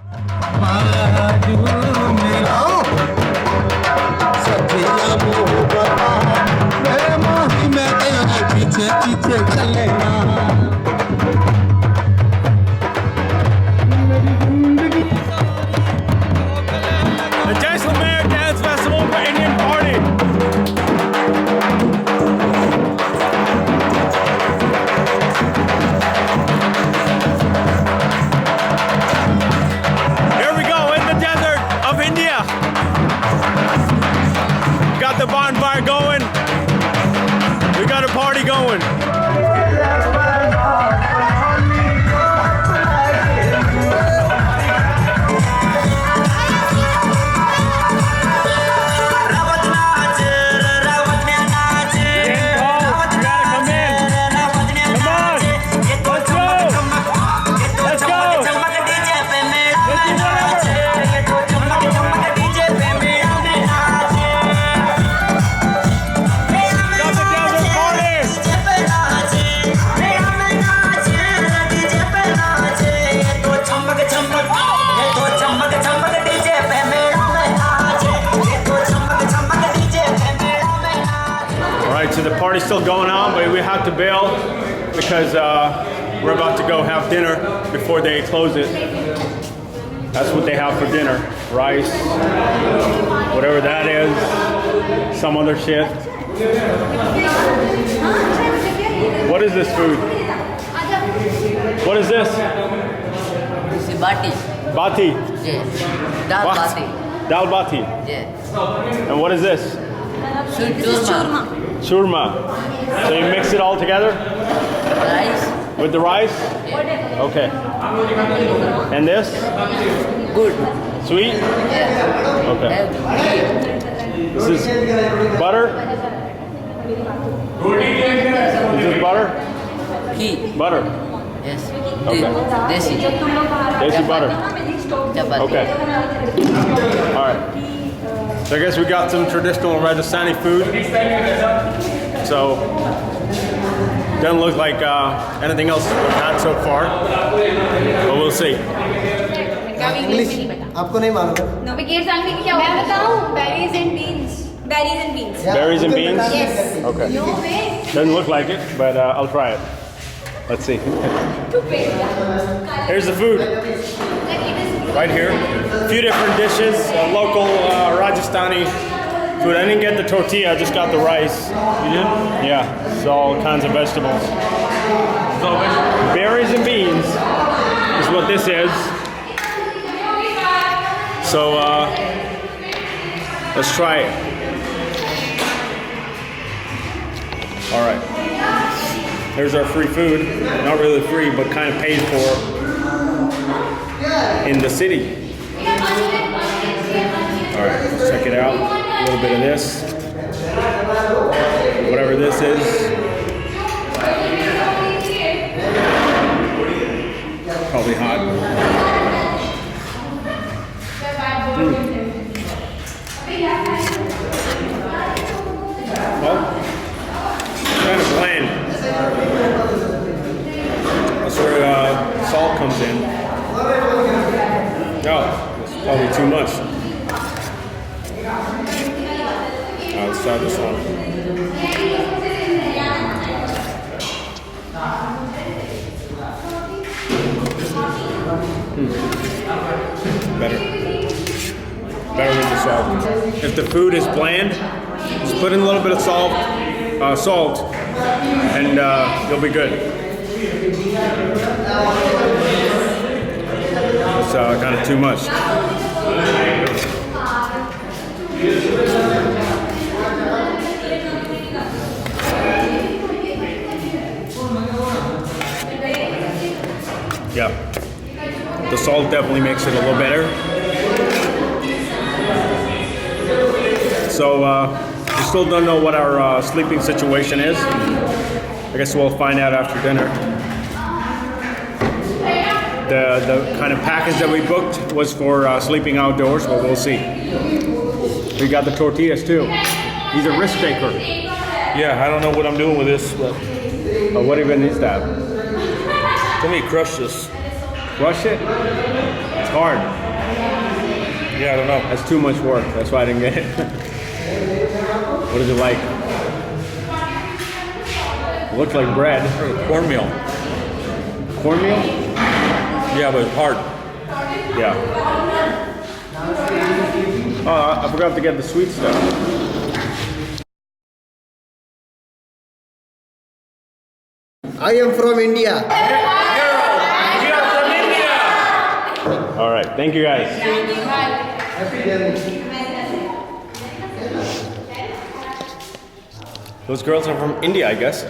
The Jaisalmer Dance Festival for Indian Party. Here we go in the desert of India. Got the bonfire going. We got a party going. So the party's still going on, but we have to bail because we're about to go have dinner before they close it. That's what they have for dinner. Rice, whatever that is, some other shit. What is this food? What is this? Bati. Bati. Yes. Dal What? bati. Dal bati. Yes. And what is this? Churma. Churma. So you mix it all together Rice. with the rice? Yes. Okay. And this? Good. Sweet? Yes. Okay. This is butter? Is this butter? Ghee. Butter. Yes. Okay. Desi. Desi butter. Chapati. Okay. All right. So I guess we got some traditional Rajasthani food. So doesn't look like anything else we've had so far, but we'll see. आपको नहीं मालूम है? No, wicket सांगने की क्या मैं बताऊं? Berries and beans. Berries and beans. Berries and beans? Yes. Okay. No way. Doesn't look like it, but I'll try it. Let's see. Here's the food. Right here. A few different dishes, local Rajasthani food. I didn't get the tortilla, I just got the rice. You did? Yeah, it's all kinds of vegetables. Berries and beans is what this is. So let's try it. All right. There's our free food. Not really free, but kind of paid for in the city. All right, let's check it out. A little bit of this. Whatever this is. Probably hot. Well, kind of bland. That's where salt comes in. Oh, it's probably too much. Let's try this one. Better. Better with the salt. If the food is bland, just put in a little bit of salt, and you'll be good. It's kind of too much. Yeah, the salt definitely makes it a little better. So we still don't know what our sleeping situation is. I guess we'll find out after dinner. The kind of package that we booked was for sleeping outdoors, but we'll see. We got the tortillas too. He's a risk taker. Yeah, I don't know what I'm doing with this, but What even is that? let me crush this. Crush it? That's hard. Yeah, I don't know. That's too much work. That's why I didn't get it. What is it like? It looks like bread. Cornmeal. Cornmeal? Yeah, but it's hard. Yeah. Oh, I forgot to get the sweet stuff. I am from India. All right. Thank you guys. Those girls are from India, I guess.